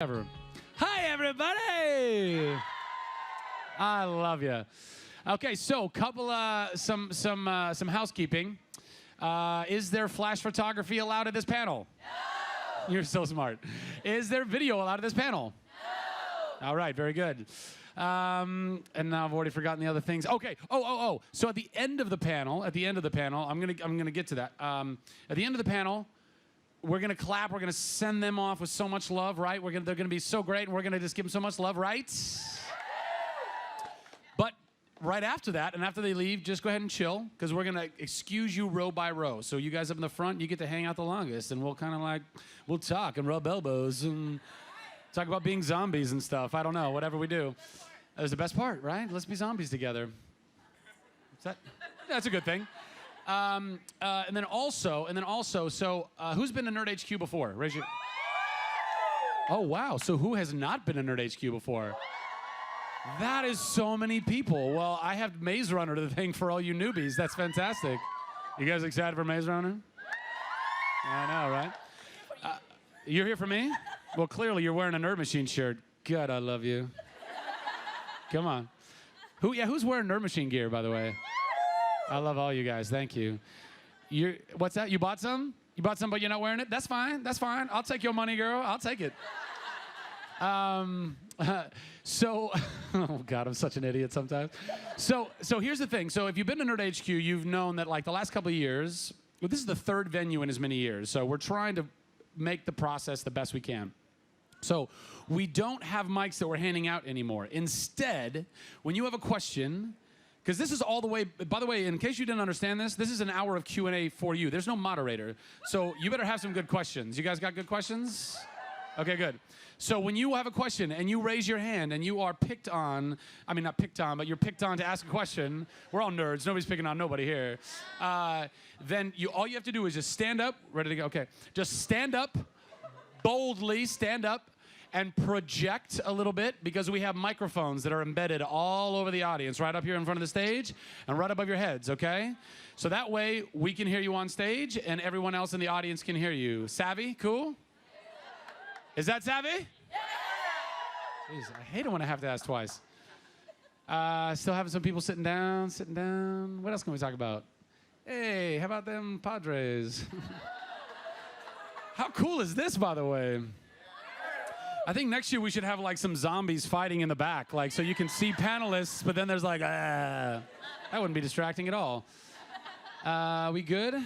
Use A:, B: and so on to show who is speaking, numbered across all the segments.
A: Ever. Hi, everybody! I love you. Okay, so some housekeeping. Is there flash photography allowed at this panel? No. You're so smart. Is there video allowed at this panel? No. All right, very good. And now I've already forgotten the other things. Okay. Oh. So at the end of the panel, I'm gonna get to that. At the end of the panel, we're gonna clap. We're gonna send them off with so much love, right? They're gonna be so great, and we're gonna just give them so much love, right? But right after that, and after they leave, just go ahead and chill, because we're gonna excuse you row by row. So you guys up in the front, you get to hang out the longest, and we'll kind of we'll talk and rub elbows and talk about being zombies and stuff. I don't know, whatever we do. That was the best part, right? Let's be zombies together. That's a good thing. And then also, so who's been to Nerd HQ before? Raise your... Oh, wow. So who has not been to Nerd HQ before? That is so many people. Well, I have Maze Runner to thank for all you newbies. That's fantastic. You guys excited for Maze Runner? I know, right? You're here for me? Well, clearly you're wearing a Nerd Machine shirt. God, I love you. Come on. Who's wearing Nerd Machine gear, by the way? I love all you guys. Thank you. What's that? You bought some? You bought some, but you're not wearing it? That's fine. That's fine. I'll take your money, girl. I'll take it. So, oh God, I'm such an idiot sometimes. So here's the thing. So if you've been to Nerd HQ, you've known that the last couple of years, well, this is the third venue in as many years. So we're trying to make the process the best we can. So we don't have mics that we're handing out anymore. Instead, when you have a question, because this is all the way, by the way, in case you didn't understand this is an hour of Q&A for you. There's no moderator. So you better have some good questions. You guys got good questions? Okay, good. So when you have a question and you raise your hand and you are picked on, I mean, not picked on, but you're picked on to ask a question, we're all nerds, nobody's picking on nobody here, then all you have to do is just stand up, ready to go, okay. Just stand up, boldly stand up, and project a little bit, because we have microphones that are embedded all over the audience, right up here in front of the stage and right above your heads, okay? So that way we can hear you on stage and everyone else in the audience can hear you. Savvy? Cool? Is that savvy? Yeah! Jeez, I hate it when I have to ask twice. Still having some people sitting down. What else can we talk about? Hey, how about them Padres? How cool is this, by the way? I think next year we should have some zombies fighting in the back, so you can see panelists, but then there's that wouldn't be distracting at all. We good?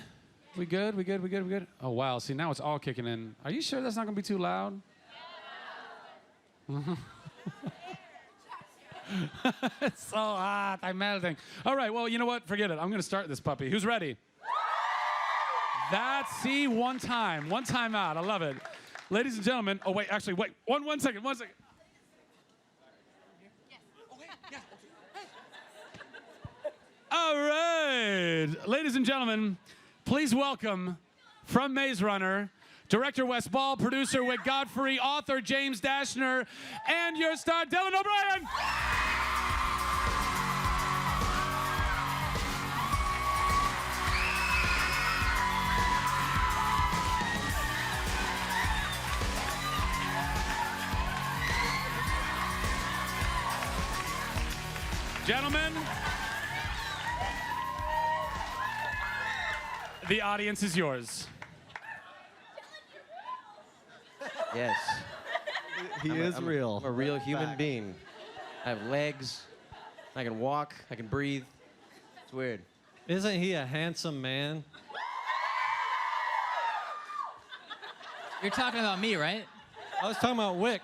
A: We good? Oh, wow. See, now it's all kicking in. Are you sure that's not going to be too loud? It's so hot. I'm melting. All right, well, you know what? Forget it. I'm going to start this puppy. Who's ready? See, one time out. I love it. Ladies and gentlemen, oh, wait, actually, wait. One second. All right. Ladies and gentlemen, please welcome from Maze Runner, director Wes Ball, producer Wick Godfrey, author James Dashner, and your star, Dylan O'Brien. Gentlemen, the audience is yours.
B: Yes.
C: He is real.
B: I'm a real human being. I have legs. I can walk. I can breathe. It's weird.
C: Isn't he a handsome man?
D: You're talking about me, right?
C: I was talking about Wick.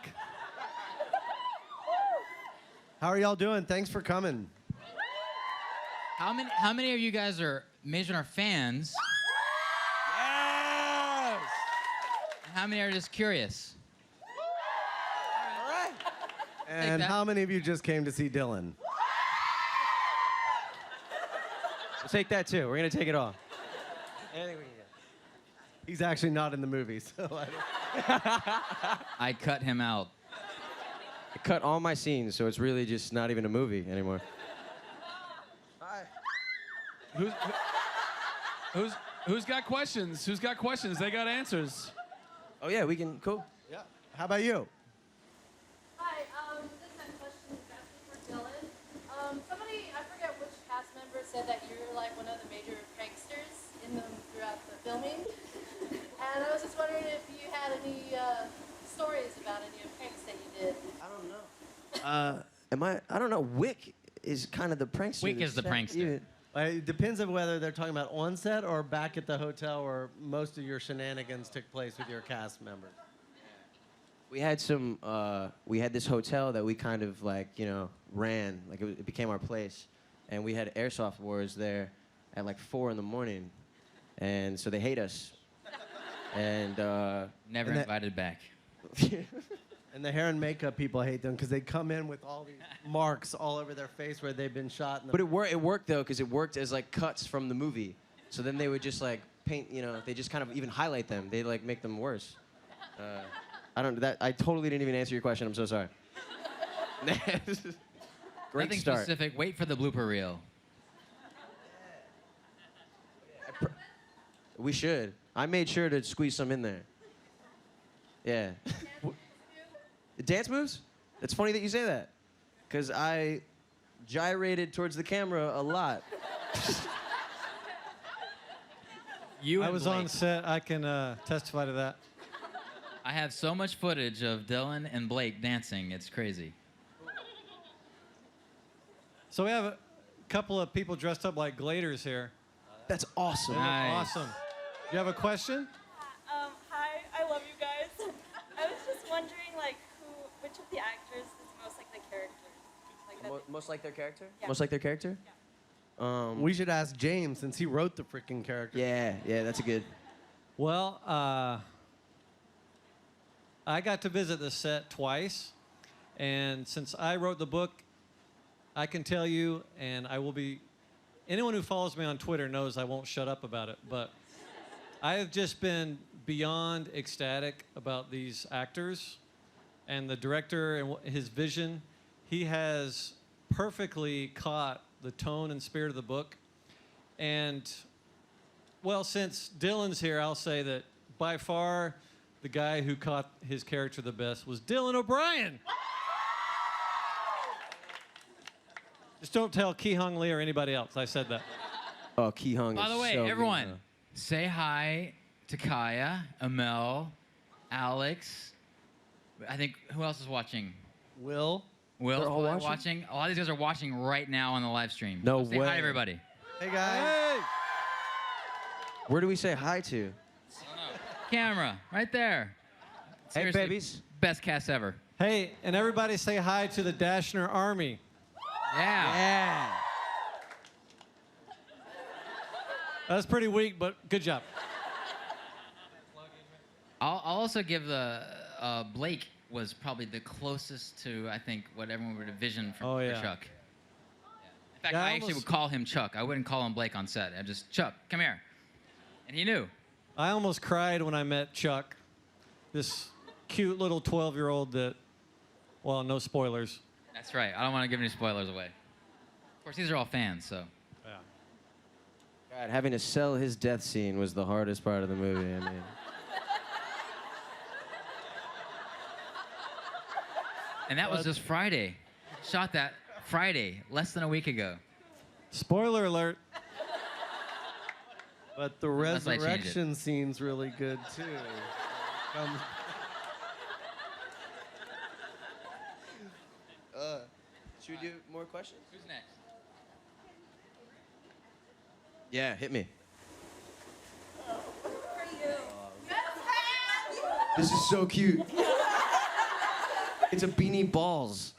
E: How are y'all doing? Thanks for coming.
D: How many of you guys are Maze Runner fans?
E: Yes!
D: And how many are just curious?
E: All right. And how many of you just came to see Dylan?
B: We'll take that too. We're gonna take it all.
E: He's actually not in the movie, so
D: I cut him out.
B: I cut all my scenes, so it's really just not even a movie anymore.
E: Hi.
A: Who's got questions? They got answers.
B: Oh yeah, we can. Cool.
E: Yeah. How about you?
F: member said that you were like one of the major pranksters in them throughout the filming. And I was just wondering if you had any stories about any of pranks that you did.
B: I don't know. I don't know. Wick is kind of the prankster.
D: Wick is the prankster.
E: It depends on whether they're talking about on set or back at the hotel where most of your shenanigans took place with your cast members.
B: We had some. We had this hotel that we kind of like, ran. Like it became our place, and we had airsoft wars there at like 4 a.m, and so they hate us. And
D: Never
E: And that-
D: invited back.
E: And the hair and makeup people hate them because they come in with all these marks all over their face where they've been shot. In the
B: But it worked though, because it worked as like cuts from the movie. So then they would just like paint, they just kind of even highlight them. They like make them worse. I totally didn't even answer your question. I'm so sorry. Great
D: Nothing
B: start.
D: specific. Wait for the blooper reel.
B: We should. I made sure to squeeze some in there. Yeah. Dance moves? It's funny that you say that, because I gyrated towards the camera a lot.
D: You
C: I
D: and
C: was
D: Blake.
C: on set. I can testify to that.
D: I have so much footage of Dylan and Blake dancing. It's crazy.
C: So we have a couple of people dressed up like gladers here.
B: That's awesome.
D: Nice.
C: Awesome. You have a question?
G: Hi, I love you guys. I was just wondering, like, which of the actors is most like the character? Like that
B: Most like their character?
G: Yeah.
B: Most like their character?
E: We should ask James since he wrote the freaking character.
B: Yeah, that's a good.
C: Well, I got to visit the set twice, and since I wrote the book, I can tell you, and I will be. Anyone who follows me on Twitter knows I won't shut up about it, but I have just been beyond ecstatic about these actors and the director and his vision. He has perfectly caught the tone and spirit of the book. And, well, since Dylan's here, I'll say that by far the guy who caught his character the best was Dylan O'Brien. Just don't tell Ki Hung Lee or anybody else I said that.
B: Oh, Ki Hung.
D: By
B: is
D: the way,
B: so good,
D: everyone,
B: though.
D: say hi to Kaya, Amel, Alex. I think who else is watching?
E: Will.
D: Will's
B: They're all
D: probably
B: watching?
D: A lot of these guys are watching right now on the live stream.
B: No
D: Say hi
B: way.
D: to everybody.
E: Hey, guys.
C: Hey!
B: Where do we say hi to?
D: Camera, right there.
B: Hey,
D: Seriously,
B: babies.
D: Best cast ever.
C: Hey, and everybody say hi to the Dashner Army.
D: Yeah.
B: Yeah.
C: That's pretty weak, but good job.
D: I'll also give the Blake was probably the closest to, I think, what everyone would envision for,
C: Oh,
D: for
C: yeah.
D: Chuck. In fact,
C: Yeah, I
D: I actually
C: almost-
D: would call him Chuck. I wouldn't call him Blake on set. I'm just, Chuck, come here. And he knew.
C: I almost cried when I met Chuck, this cute little 12-year-old that, well, no spoilers.
D: That's right. I don't want to give any spoilers away. Of course, these are all fans, so.
C: Yeah.
B: God, having to sell his death scene was the hardest part of the movie. I mean,
D: And that was just Friday. Shot that Friday, less than a week ago.
C: Spoiler alert.
E: But the
D: Unless I change it.
E: resurrection scene's really good, too.
B: should we do more questions?
D: Who's next?
B: Yeah, hit me. This is so cute. It's a beanie balls.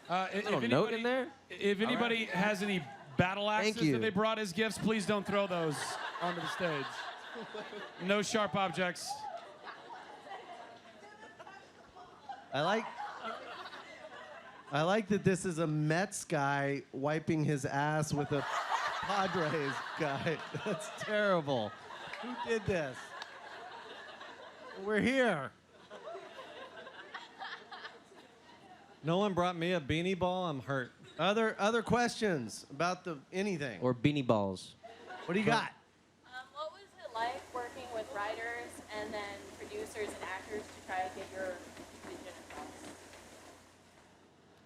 B: Little note in there.
A: If anybody has any battle axes
B: you.
A: that they brought as gifts, please don't throw those onto the stage. No sharp objects.
E: I like that this is a Mets guy wiping his ass with a Padres guy. That's terrible. Who did this? We're here.
C: No one brought me a beanie ball. I'm hurt.
E: Other questions about anything?
B: Or beanie balls.
E: What do you got?
F: What was it like working with writers and then producers and actors to try to get your vision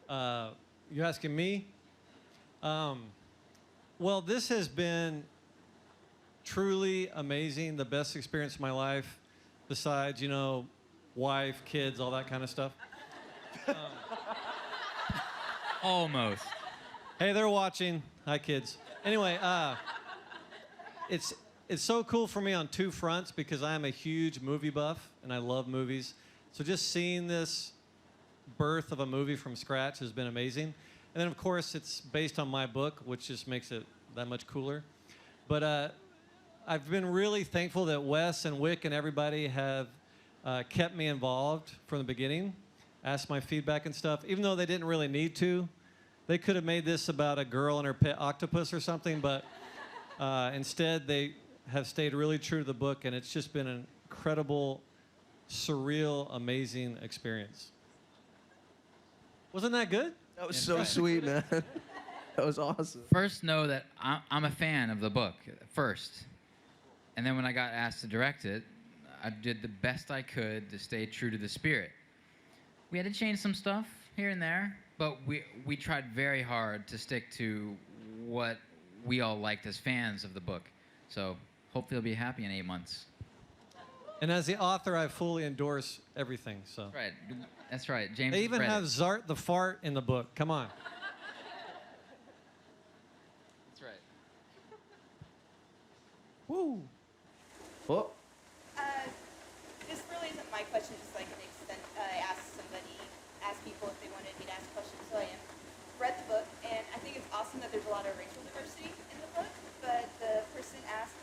F: across?
C: You asking me? Well, this has been truly amazing, the best experience of my life, besides, you know, wife, kids, all that kind of stuff.
D: Almost.
C: Hey, they're watching. Hi, kids. Anyway, it's so cool for me on two fronts because I am a huge movie buff and I love movies. So just seeing this birth of a movie from scratch has been amazing. And then, of course, it's based on my book, which just makes it that much cooler. But I've been really thankful that Wes and Wick and everybody have kept me involved from the beginning, asked my feedback and stuff, even though they didn't really need to. They could have made this about a girl and her pet octopus or something, but instead they have stayed really true to the book, and it's just been an incredible, surreal, amazing experience. Wasn't that good?
B: That was so sweet, man. That was awesome.
D: First, know that I'm a fan of the book, first. And then when I got asked to direct it, I did the best I could to stay true to the spirit. We had to change some stuff here and there, but we tried very hard to stick to what we all liked as fans of the book. So hopefully you'll be happy in 8 months.
C: And as the author, I fully endorse everything. So
D: Right. That's right. James.
C: they even
D: read
C: have
D: it.
C: Zart the fart in the book. Come on.
D: That's right.
B: Woo. Oh.
H: This really isn't my question, just like an extent. I asked people if they wanted me to ask questions, so I am. Read the book, and I think it's awesome that there's a lot of racial diversity in the book, but the person asked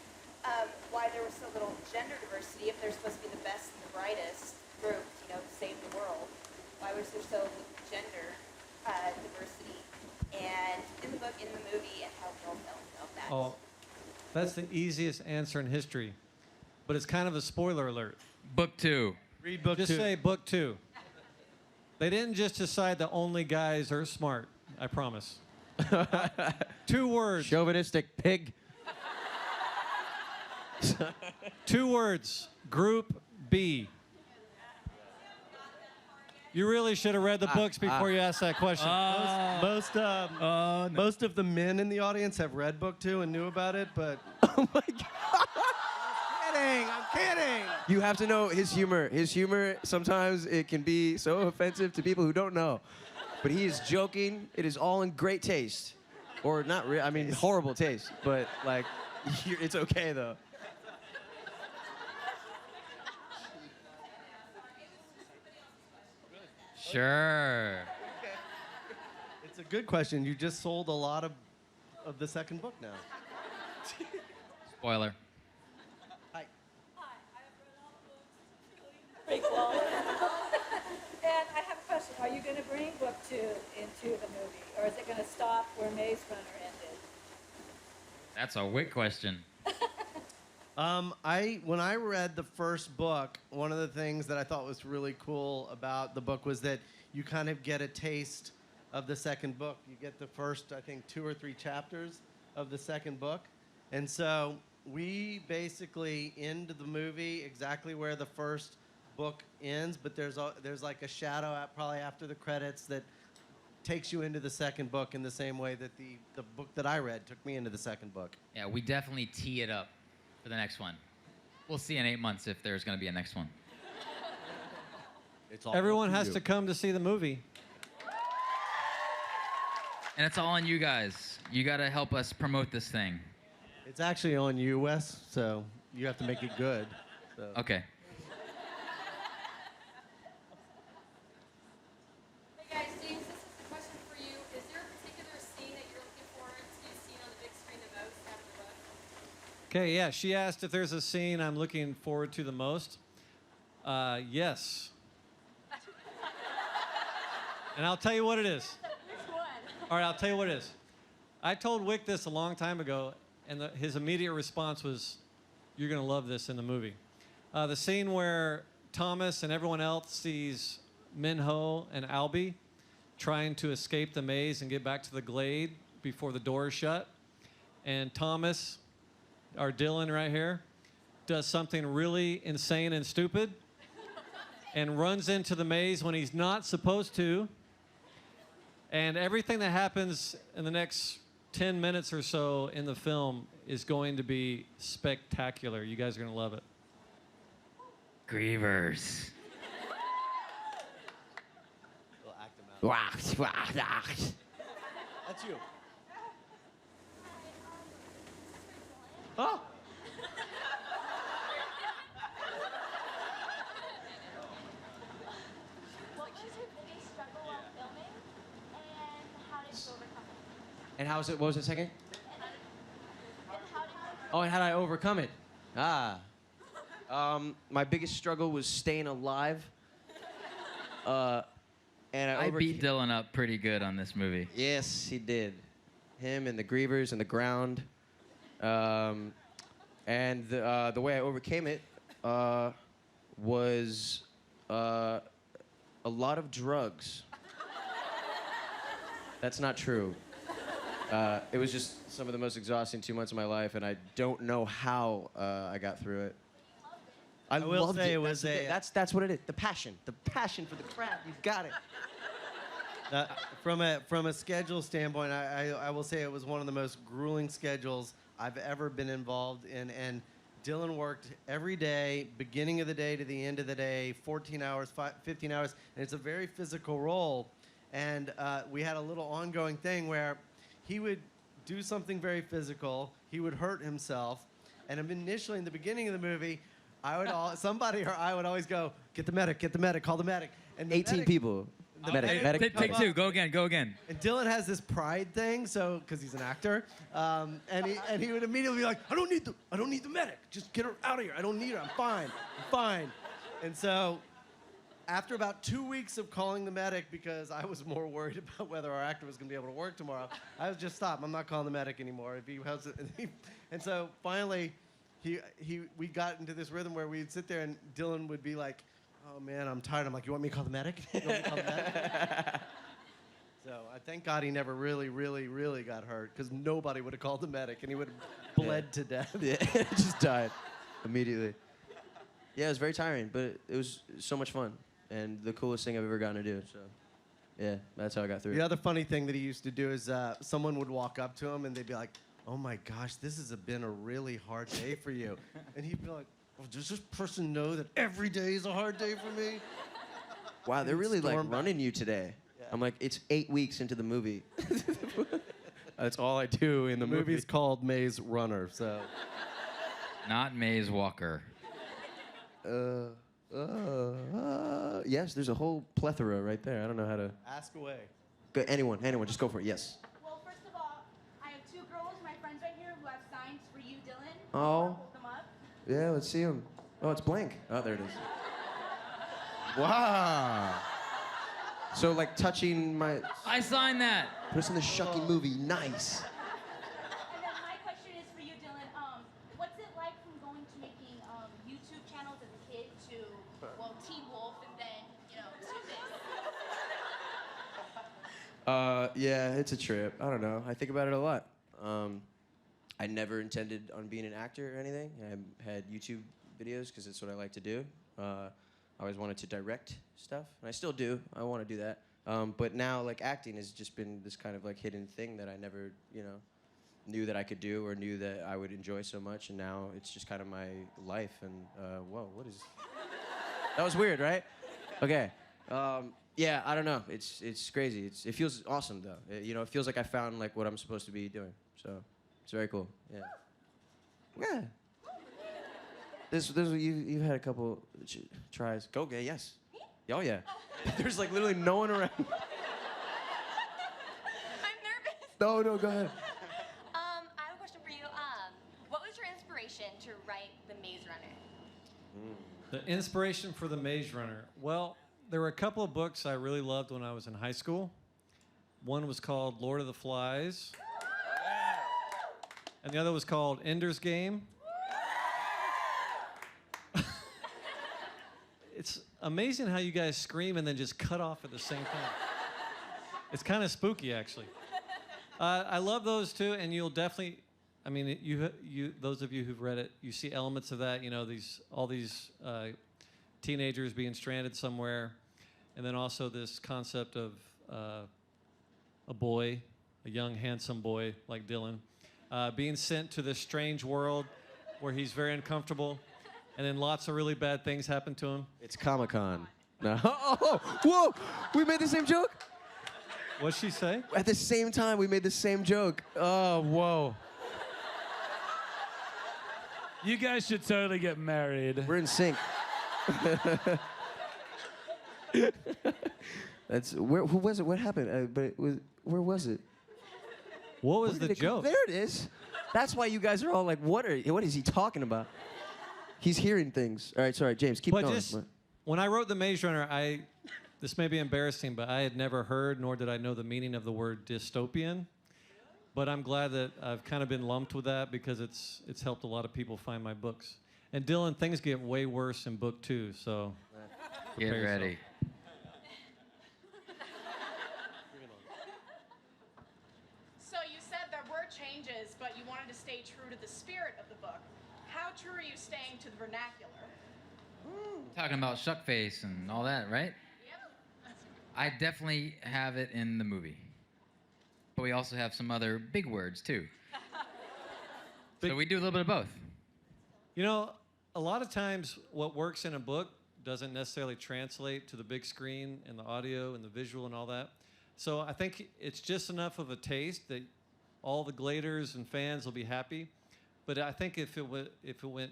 H: why there was so little gender diversity if they're supposed to be the best and the brightest group, you know, to save the world. Why was there so little gender diversity? And in the book, in the movie, and how you all felt about that.
C: Oh, that's the easiest answer in history, but it's kind of a spoiler alert.
D: Book 2.
E: Read book
C: Just
E: 2.
C: say book 2. They didn't just decide that only guys are smart. I promise. 2 words.
B: Chauvinistic pig.
C: 2 words. Group B. You really should have read the books before you asked that question.
E: Most of the men in the audience have read book 2 and knew about it, but
B: Oh my God.
E: I'm kidding.
B: You have to know his humor. His humor, sometimes it can be so offensive to people who don't know. But he is joking. It is all in great taste. Or not I mean, horrible taste. But, like, it's okay, though.
D: Sure.
E: It's a good question. You just sold a lot of the second book now.
D: Spoiler.
E: Hi.
G: Pretty cool. And I have a question. Are you going to bring book 2 into the movie? Or is it going to stop where Maze Runner ended?
D: That's a Wick question.
E: When I read the first book, one of the things that I thought was really cool about the book was that you kind of get a taste of the second book. You get the first, I think, 2 or 3 chapters of the second book. And so we basically end the movie exactly where the first book ends, but there's like a shadow probably after the credits that takes you into the second book in the same way that the book that I read took me into the second book.
D: Yeah, we definitely tee it up for the next one. We'll see in 8 months if there's going to be a next one.
E: It's all
C: Everyone
E: up to
C: has
E: you.
C: to come to see the movie.
D: And it's all on you guys. You got to help us promote this thing.
E: It's actually on you, Wes, so you have to make it good. So.
D: Okay.
F: Hey guys, James, this is the question for you. Is there a particular scene that you're looking forward to seeing on the big screen the most after the book?
C: Okay, yeah, she asked if there's a scene I'm looking forward to the most. Yes. And I'll tell you what it is. All right, I'll tell you what it is. I told Wick this a long time ago, and his immediate response was, "You're going to love this in the movie." The scene where Thomas and everyone else sees Minho and Albie trying to escape the maze and get back to the glade before the door is shut. And Thomas, our Dylan right here, does something really insane and stupid and runs into the maze when he's not supposed to. And everything that happens in the next 10 minutes or so in the film is going to be spectacular. You guys are going to love it.
D: Grievers.
E: We'll act them out. That's you. Oh.
H: What was your biggest struggle while filming, and how did you overcome it?
B: And how was it? What was the second?
H: And how did you
B: Oh, and how did I overcome it? My biggest struggle was staying alive. And
D: I beat Dylan up pretty good on this movie.
B: Yes, he did. Him and the Grievers and the ground. And the way I overcame it was a lot of drugs. That's not true. It was just some of the most exhausting 2 months of my life, and I don't know how I got through it. I
E: will
B: loved
E: say
B: it.
E: it was
B: that's what it is. The passion for the craft. You've got it.
E: From a schedule standpoint, I will say it was one of the most grueling schedules I've ever been involved in. And Dylan worked every day, beginning of the day to the end of the day, 14 hours, 15 hours, and it's a very physical role. And we had a little ongoing thing where he would do something very physical, he would hurt himself, and initially in the beginning of the movie, somebody or I would always go, get the medic, call the medic. And the
B: 18
E: medic-
B: people.
E: the
B: Medic.
D: Take two. Go again.
E: And Dylan has this pride thing, so because he's an actor, and he would immediately be like, I don't need the medic. Just get her out of here. I don't need her. I'm fine. And so, after about 2 weeks of calling the medic because I was more worried about whether our actor was going to be able to work tomorrow, I was just stop. I'm not calling the medic anymore. If he has, and so finally, we got into this rhythm where we'd sit there and Dylan would be like, oh man, I'm tired. I'm like, you want me to call the medic? You want me to call the medic? So I thank God he never really, really, really got hurt because nobody would have called the medic and he would have bled to death.
B: Yeah, just died immediately. Yeah, it was very tiring, but it was so much fun and the coolest thing I've ever gotten to do. So, yeah, that's how I got through
E: The
B: it.
E: other funny thing that he used to do is someone would walk up to him and they'd be like, oh my gosh, this has been a really hard day for you. And he'd be like, oh, does this person know that every day is a hard day for me?
B: Wow, they're really like
E: Storm back.
B: running you today. I'm like, it's 8 weeks into the movie. That's all I do in the
E: The
B: movie.
E: movie's called Maze Runner, so.
D: Not Maze Walker.
B: Yes, there's a whole plethora right there. I don't know how to.
E: Ask away.
B: Go, anyone, just go for it. Yes.
H: Well, first of all, I have two girls, my friends right here, who have signs for you, Dylan.
B: Oh.
H: Hold them up.
B: Yeah, let's see them. Oh, it's blank. Oh, there it is. Wow. So like touching my.
D: I signed that.
B: Put us in the Shucky movie. Nice.
H: And then my question is for you, Dylan. What's it like from going to making YouTube channels as a kid to, well, Teen Wolf and then, to this?
B: Yeah, it's a trip. I don't know. I think about it a lot. I never intended on being an actor or anything. I had YouTube videos because it's what I like to do. I always wanted to direct stuff, and I still do. I want to do that. But now, like, acting has just been this kind of, like, hidden thing that I never, knew that I could do or knew that I would enjoy so much, and now it's just kind of my life, and, whoa, what is... That was weird, right? Okay. Yeah, I don't know. It's crazy. It feels awesome, though. It feels like I found, like, what I'm supposed to be doing, so it's very cool, yeah. Yeah. You've had a couple tries. Go, yeah, yes. Oh, yeah. There's like literally no one around.
H: I'm nervous.
B: No, go ahead.
H: I have a question for you. What was your inspiration to write The Maze Runner?
C: The inspiration for The Maze Runner. Well, there were a couple of books I really loved when I was in high school. One was called Lord of the Flies. And the other was called Ender's Game. It's amazing how you guys scream and then just cut off at the same time. It's kind of spooky, actually. I love those too, and you'll definitely, I mean, you those of you who've read it, you see elements of that. All these teenagers being stranded somewhere, and then also this concept of a boy a young, handsome boy like Dylan, being sent to this strange world where he's very uncomfortable, and then lots of really bad things happen to him.
B: It's Comic-Con. No. Oh, whoa! We made the same joke?
C: What'd she say?
B: At the same time, we made the same joke. Oh, whoa.
A: You guys should totally get married.
B: We're in sync. That's where. Who was it? What happened? But it was. Where was it?
C: What was
B: Where
C: the
B: did it come-
C: joke?
B: There it is. That's why you guys are all like, what is he talking about? He's hearing things. All right, sorry, James, keep
C: But
B: going.
C: just when I wrote The Maze Runner, this may be embarrassing, but I had never heard nor did I know the meaning of the word dystopian. But I'm glad that I've kind of been lumped with that because it's helped a lot of people find my books. And Dylan, things get way worse in book 2, so
D: Get
C: prepare yourself.
D: ready.
I: So you said there were changes, but you wanted to stay true to the spirit of the book. How true are you staying to the vernacular?
D: Talking about Shuckface and all that, right?
I: Yep.
D: I definitely have it in the movie. But we also have some other big words, too. So we do a little bit of both.
C: You know, a lot of times what works in a book doesn't necessarily translate to the big screen and the audio and the visual and all that. So I think it's just enough of a taste that all the gladers and fans will be happy. But I think if it went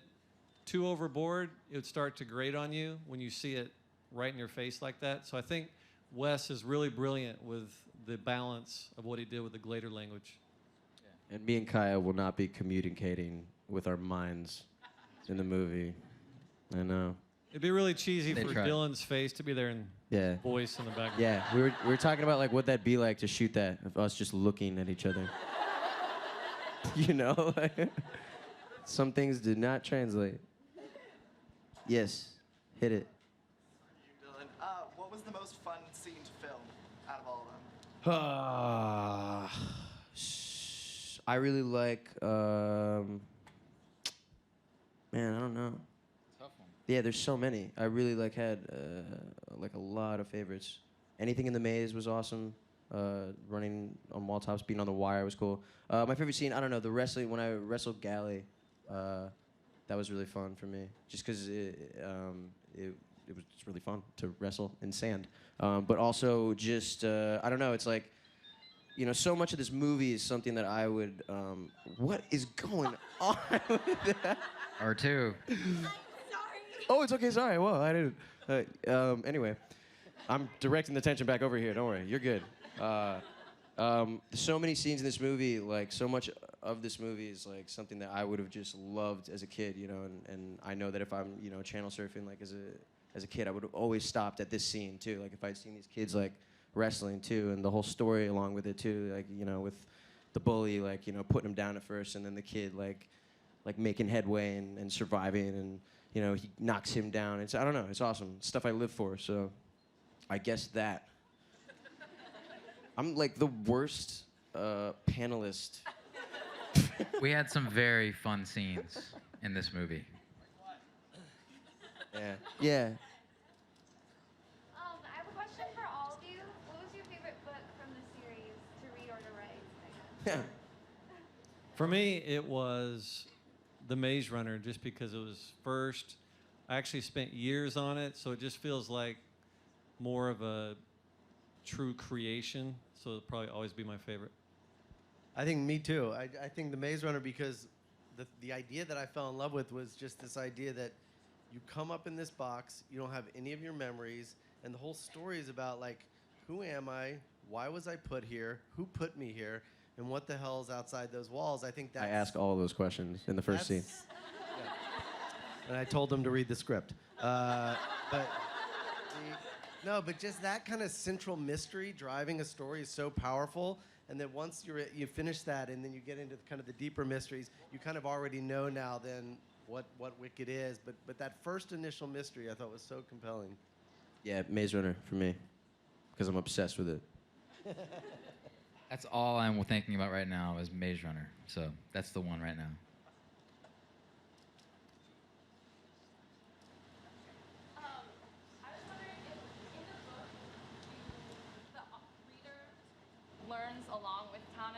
C: too overboard, it would start to grate on you when you see it right in your face like that. So I think Wes is really brilliant with the balance of what he did with the glader language.
B: And me and Kaya will not be communicating with our minds in the movie. I know.
C: It'd be really cheesy
D: They
C: for
D: tried.
C: Dylan's face to be there and
B: Yeah.
C: voice in the background.
B: Yeah, we were talking about like what that'd be like to shoot that of us just looking at each other. You know, some things did not translate. Yes, hit it.
J: Dylan, what was the most fun scene to film out of all of them?
B: I really like. Man, I don't know.
D: Tough one.
B: Yeah, there's so many. I really had like a lot of favorites. Anything in the maze was awesome. Running on wall tops, being on the wire was cool. My favorite scene, I don't know, the wrestling when I wrestled Galley. That was really fun for me, just because it was just really fun to wrestle in sand. But also just I don't know, it's like, you know, so much of this movie is something that I would. What is going on with that?
D: Or two.
B: Oh, it's okay. Sorry. Well, I didn't. Anyway, I'm directing the attention back over here. Don't worry. You're good. So many scenes in this movie, like so much of this movie is like something that I would have just loved as a kid, you know. And I know that if I'm, you know, channel surfing like as a kid, I would have always stopped at this scene too. Like if I'd seen these kids like wrestling too, and the whole story along with it too, like, you know, with the bully, like, you know, putting him down at first, and then the kid like making headway and surviving, and, you know, he knocks him down. I don't know, it's awesome. It's stuff I live for, so I guess that. I'm like the worst panelist.
D: We had some very fun scenes in this movie.
B: Yeah.
K: I have a question for all of you. What was your favorite book from the series to read or to write?
C: For me, it was The Maze Runner, just because it was first. I actually spent years on it, so it just feels like more of a true creation. So it'll probably always be my favorite.
E: I think me too. I think The Maze Runner, because the idea that I fell in love with was just this idea that you come up in this box, you don't have any of your memories, and the whole story is about like, who am I? Why was I put here? Who put me here? And what the hell is outside those walls? I think that's...
B: I ask all those questions in the first scene.
E: Yeah. And I told them to read the script. But just that kind of central mystery driving a story is so powerful. And then once you finish that, and then you get into kind of the deeper mysteries, you kind of already know now then what Wicked is. But that first initial mystery I thought was so compelling.
B: Yeah, Maze Runner for me, because I'm obsessed with it.
D: That's all I'm thinking about right now is Maze Runner. So that's the one right now.
I: I was wondering if in the book the reader learns along with Tommy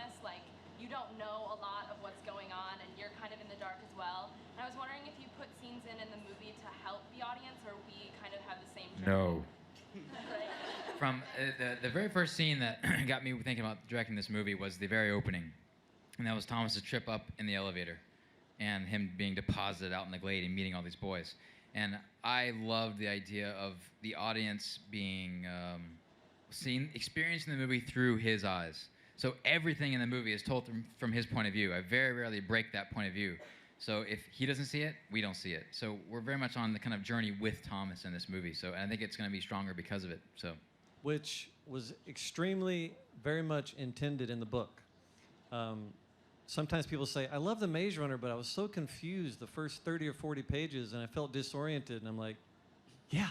L: you don't know a lot of what's going on, and you're kind of in the dark as well. And I was wondering if you put scenes in the movie to help the audience, or we kind of have the same journey.
D: No.
L: Right?
D: From the very first scene that got me thinking about directing this movie was the very opening. And that was Thomas's trip up in the elevator and him being deposited out in the glade and meeting all these boys. And I loved the idea of the audience being experiencing the movie through his eyes. So everything in the movie is told from his point of view. I very rarely break that point of view. So if he doesn't see it, we don't see it. So we're very much on the kind of journey with Thomas in this movie. So and I think it's going to be stronger because of it. So,
C: which was extremely, very much intended in the book. Sometimes people say, I love The Maze Runner, but I was so confused the first 30 or 40 pages, and I felt disoriented. And I'm like, yeah.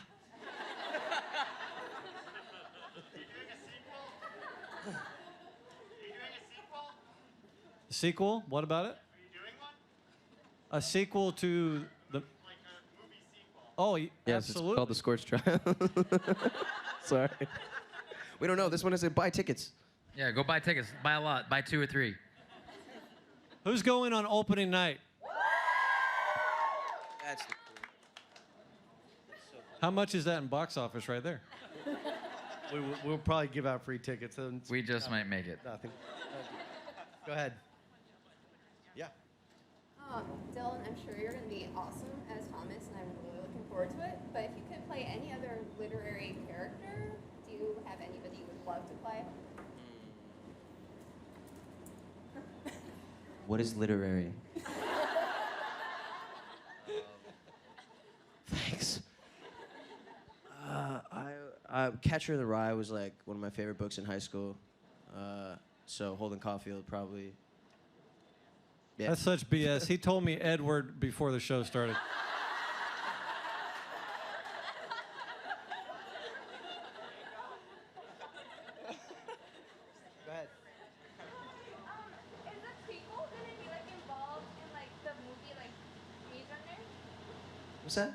C: A sequel? What about it? Are you doing one? A sequel to the... Like a movie sequel. Oh,
B: Yes,
C: absolutely.
B: it's called The Scorched Trial. Sorry. We don't know. This one is buy tickets.
D: yeah, go buy tickets. Buy a lot. Buy 2 or 3.
C: Who's going on opening night?
B: That's the
C: How much is that in box office right there?
E: We'll probably give out free tickets. And
D: We just might make it.
E: nothing. Go ahead. Yeah.
K: Dylan, I'm sure you're going to be awesome as Thomas, and I'm really looking forward to it. But if you could play any other literary character, do you have anybody you would love to play?
B: What is literary? Thanks. Catcher in the Rye was like one of my favorite books in high school. So Holden Caulfield probably. Yeah.
C: That's such BS. He told me Edward before the show started.
E: Go ahead.
K: Is the prequel going to be like involved in like the movie like Maze Runner?
B: What's that?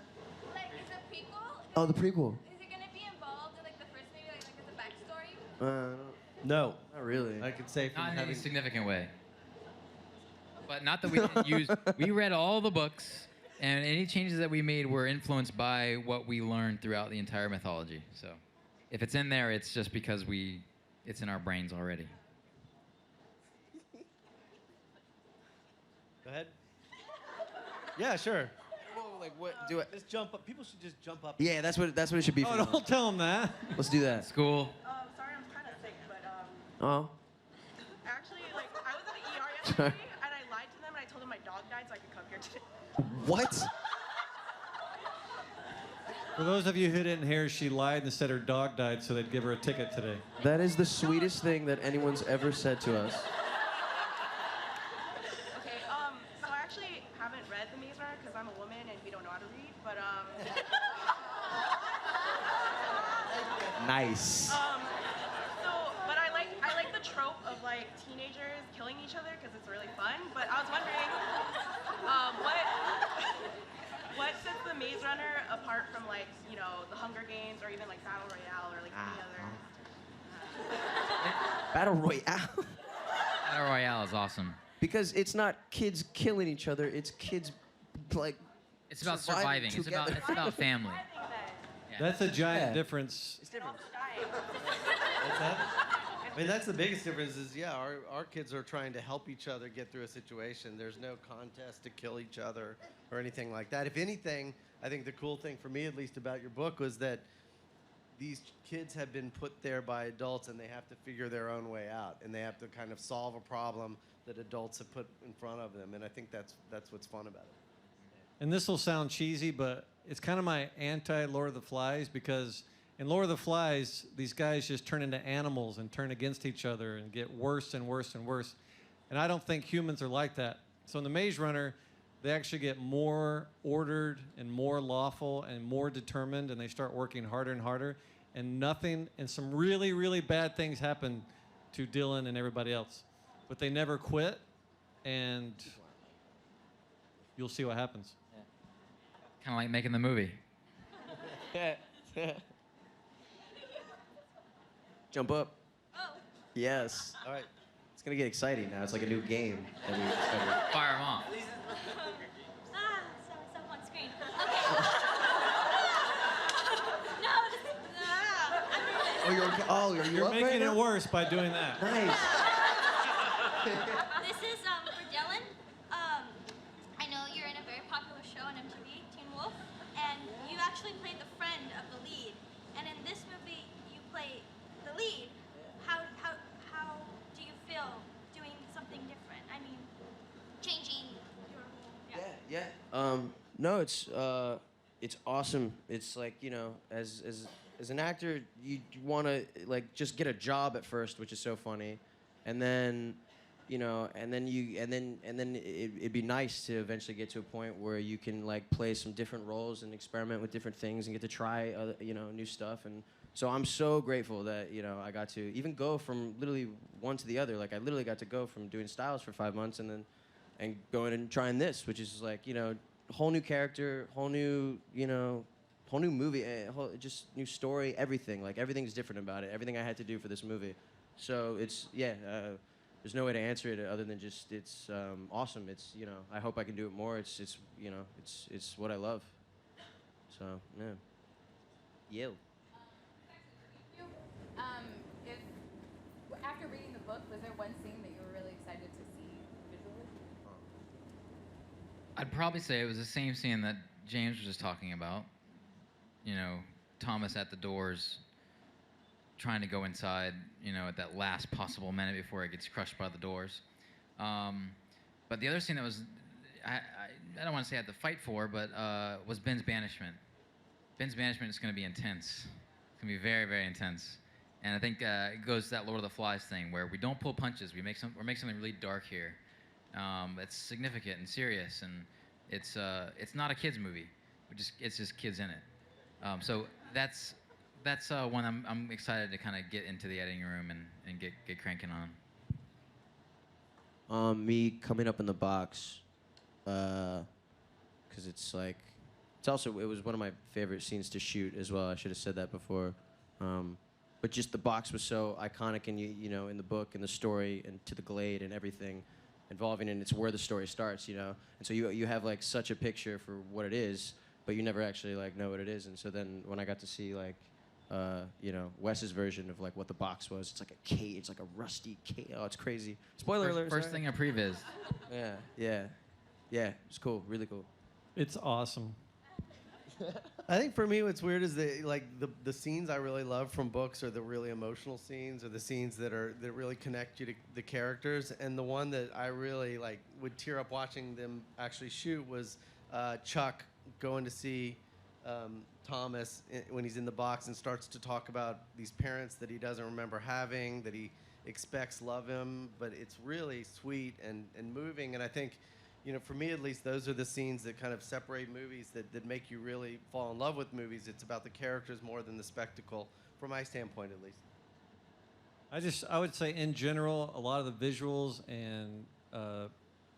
K: Like is the prequel?
B: Oh, the prequel.
K: Is it going to be involved in like the first movie, like as a backstory?
E: No.
B: Not really.
E: I could say from
D: Not in any
E: having...
D: significant way. But not that we didn't use. We read all the books, and any changes that we made were influenced by what we learned throughout the entire mythology. So, if it's in there, it's just because it's in our brains already.
E: Go ahead. Yeah, sure.
B: I don't know, like what do it?
E: Just jump up. People should just jump up.
B: Yeah, that's what it should be.
C: Oh,
B: from now
C: don't tell him that.
B: Let's do that.
D: School.
I: Sorry, I'm kind of sick, but
B: Oh.
I: actually, like, I was at the ER yesterday, and I lied to them, and I told them my dog died so I could come here today.
B: What?
C: For those of you who didn't hear, she lied and said her dog died so they'd give her a ticket today.
B: That is the sweetest thing that anyone's ever said to us.
I: Okay, so I actually haven't read The Maze Runner because I'm a woman and we don't know how to read, but,
B: Nice.
I: but I like the trope of, like, teenagers killing each other because it's really fun, but I was wondering, what sets The Maze Runner apart from, like, you know, The Hunger Games or even, like, Battle Royale or, like, any other...
B: Battle Royale.
D: Battle Royale is awesome.
B: Because it's not kids killing each other, it's kids like
D: It's about surviving. It's about family. Yeah.
C: That's a giant
B: Yeah.
C: difference.
B: It's different.
E: What's that? I mean, that's the biggest difference is, yeah, our kids are trying to help each other get through a situation. There's no contest to kill each other or anything like that. If anything, I think the cool thing for me, at least, about your book was that these kids have been put there by adults and they have to figure their own way out. And they have to kind of solve a problem that adults have put in front of them. And I think that's what's fun about it.
C: And this will sound cheesy, but it's kind of my anti-Lord of the Flies because in Lord of the Flies, these guys just turn into animals and turn against each other and get worse and worse and worse. And I don't think humans are like that. So in The Maze Runner, they actually get more ordered and more lawful and more determined, and they start working harder and harder. And some really, really bad things happen to Dylan and everybody else. But they never quit, and you'll see what happens.
D: Kind of like making the movie.
B: Jump up.
K: Oh.
B: Yes.
E: All right.
B: It's gonna get exciting now. It's like a new game that we discovered.
D: Fire them off.
M: So on screen. Okay. No, I'm nervous.
B: Oh, you're okay. Oh, you're up
C: Making
B: right
C: it
B: now?
C: worse by doing that.
B: Nice.
M: This is for Dylan. I know you're in a very popular show on MTV, Teen Wolf, and you actually played the friend of the lead. And in this movie, you play the lead. How do you feel doing something different? I mean, changing your whole.
B: Yeah. No, it's awesome. It's like, you know, as an actor, you want to like just get a job at first, which is so funny, and then, you know, and then it'd be nice to eventually get to a point where you can like play some different roles and experiment with different things and get to try other, you know, new stuff. And so I'm so grateful that, you know, I got to even go from literally one to the other. Like I literally got to go from doing Styles for 5 months and going and trying this, which is like, you know, whole new character, whole new, you know, whole new movie, just new story, everything. Like everything's different about it. Everything I had to do for this movie. So it's, yeah, there's no way to answer it other than just it's awesome. It's, you know, I hope I can do it more. It's you know, it's what I love. So, yeah. You.
N: If after reading the book, was there one scene that you were really excited to see visually?
D: I'd probably say it was the same scene that James was just talking about. You know, Thomas at the doors, trying to go inside, you know, at that last possible minute before it gets crushed by the doors. But the other scene that was, I don't want to say I had to fight for, but was Ben's banishment. Ben's banishment is going to be intense. It's going to be very, very intense. And I think it goes to that Lord of the Flies thing where we don't pull punches. We make something really dark here. It's significant and serious, and it's not a kids movie. It's just kids in it. So that's one I'm excited to kind of get into the editing room and get cranking on.
B: Me coming up in the box, because it's like, it was one of my favorite scenes to shoot as well. I should have said that before. But just the box was so iconic, and you know, in the book and the story and to the Glade and everything involving it, and it's where the story starts, you know. And so you have like such a picture for what it is, but you never actually like know what it is. And so then when I got to see like, you know, Wes's version of like what the box was, it's like a cage, it's like a rusty cage. Oh, it's crazy. Spoiler alert.
D: First thing I previs.
B: Yeah. It's cool, really cool.
C: It's awesome.
E: I think for me, what's weird is the scenes I really love from books are the really emotional scenes, or the scenes that really connect you to the characters. And the one that I really like would tear up watching them actually shoot was Chuck going to see Thomas when he's in the box and starts to talk about these parents that he doesn't remember having, that he expects love him, but it's really sweet and moving. And I think, you know, for me at least, those are the scenes that kind of separate movies that make you really fall in love with movies. It's about the characters more than the spectacle, from my standpoint at least.
C: I would say in general, a lot of the visuals and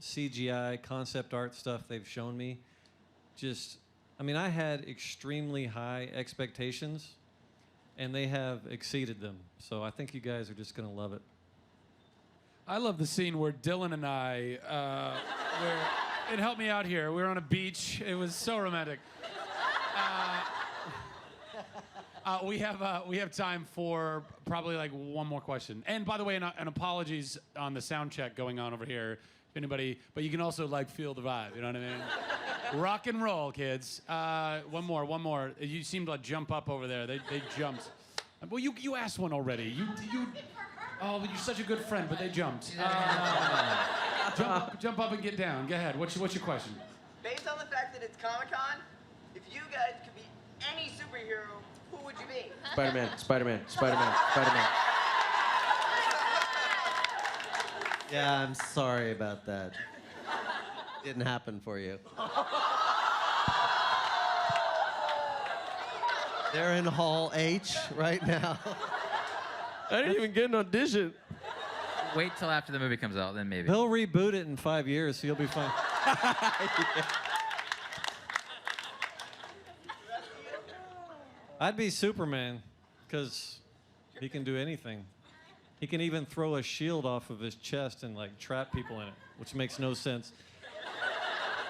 C: CGI concept art stuff they've shown me, I had extremely high expectations, and they have exceeded them. So I think you guys are just going to love it.
A: I love the scene where Dylan and I, it helped me out here. We were on a beach. It was so romantic. We have time for probably like one more question. And by the way, and apologies on the sound check going on over here. If anybody, but you can also like feel the vibe. You know what I mean? Rock and roll, kids. One more. You seemed to jump up over there. They jumped. Well, you asked one already. You. Oh, you're such a good friend, but they jumped. Jump up and get down. Go ahead. What's your question?
J: Based on the fact that it's Comic-Con, if you guys could be any superhero, who would you be?
B: Spider-Man.
E: Yeah, I'm sorry about that. Didn't happen for you. They're in Hall H right now.
B: I didn't even get an audition.
D: Wait till after the movie comes out, then maybe.
C: They'll reboot it in 5 years, so you'll be fine. I'd be Superman, because he can do anything. He can even throw a shield off of his chest and like trap people in it, which makes no sense.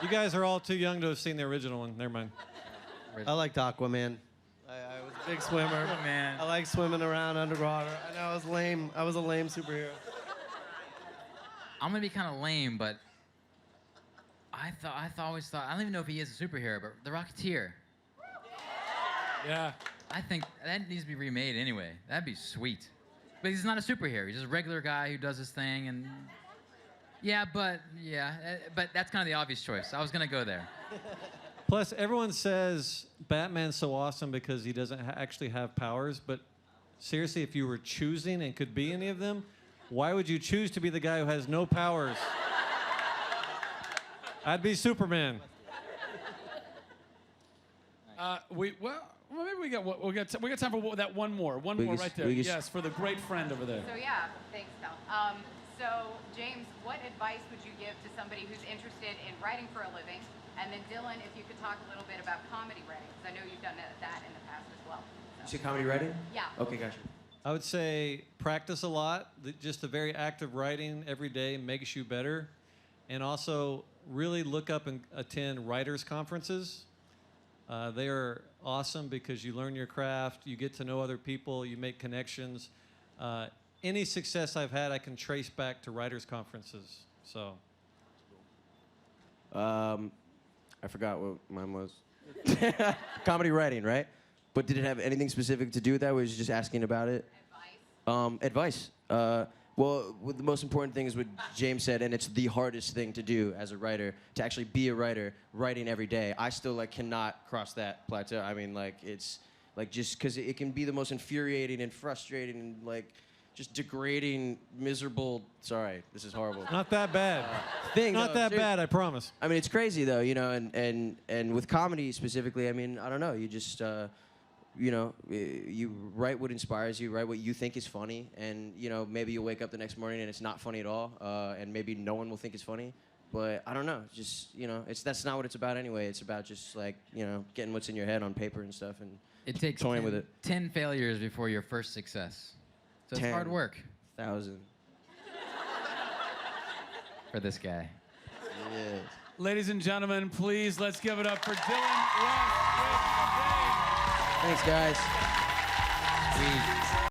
C: You guys are all too young to have seen the original one. Never mind.
E: I liked Aquaman. I was a big swimmer.
D: Aquaman.
E: I like swimming around underwater. I know I was lame. I was a lame superhero.
D: I'm gonna be kind of lame, but I always thought I don't even know if he is a superhero, but the Rocketeer.
A: Yeah.
D: I think that needs to be remade anyway. That'd be sweet. But he's not a superhero. He's just a regular guy who does his thing, and but that's kind of the obvious choice. I was gonna go there.
C: Plus, everyone says Batman's so awesome because he doesn't actually have powers. But seriously, if you were choosing and could be any of them, why would you choose to be the guy who has no powers? I'd be Superman.
A: Maybe we got time for that one more right there. Yes, for the great friend over there.
N: So yeah, thanks, Del. So James, what advice would you give to somebody who's interested in writing for a living? And then Dylan, if you could talk a little bit about comedy writing, because I know you've done that in the past as well.
B: You say comedy writing?
N: Yeah.
B: Okay, gotcha.
C: I would say practice a lot. Just the very act of writing every day makes you better. And also really look up and attend writers' conferences. They are awesome because you learn your craft, you get to know other people, you make connections. Any success I've had, I can trace back to writers' conferences. So.
B: I forgot what mine was. Comedy writing, right? But did it have anything specific to do with that? Was you just asking about it? Advice. Well, the most important thing is what James said, and it's the hardest thing to do as a writer, to actually be a writer, writing every day. I still cannot cross that plateau. I mean, it's just because it can be the most infuriating and frustrating and just degrading, miserable. Sorry, this is horrible.
C: Not that bad.
B: Thing.
C: Not that bad, I promise.
B: I mean, it's crazy though, and with comedy specifically. I mean, I don't know. You just, you write what inspires you, write what you think is funny, and maybe you wake up the next morning and it's not funny at all, and maybe no one will think it's funny. But I don't know. Just that's not what it's about anyway. It's about just getting what's in your head on paper and stuff and
D: It takes
B: toying with it.
D: 10 failures before your first success. So it's hard work
B: 10,000.
D: for this guy.
B: Yes.
A: Ladies and gentlemen, please let's give it up for Dylan West with James.
B: Thanks, guys.
D: Sweet.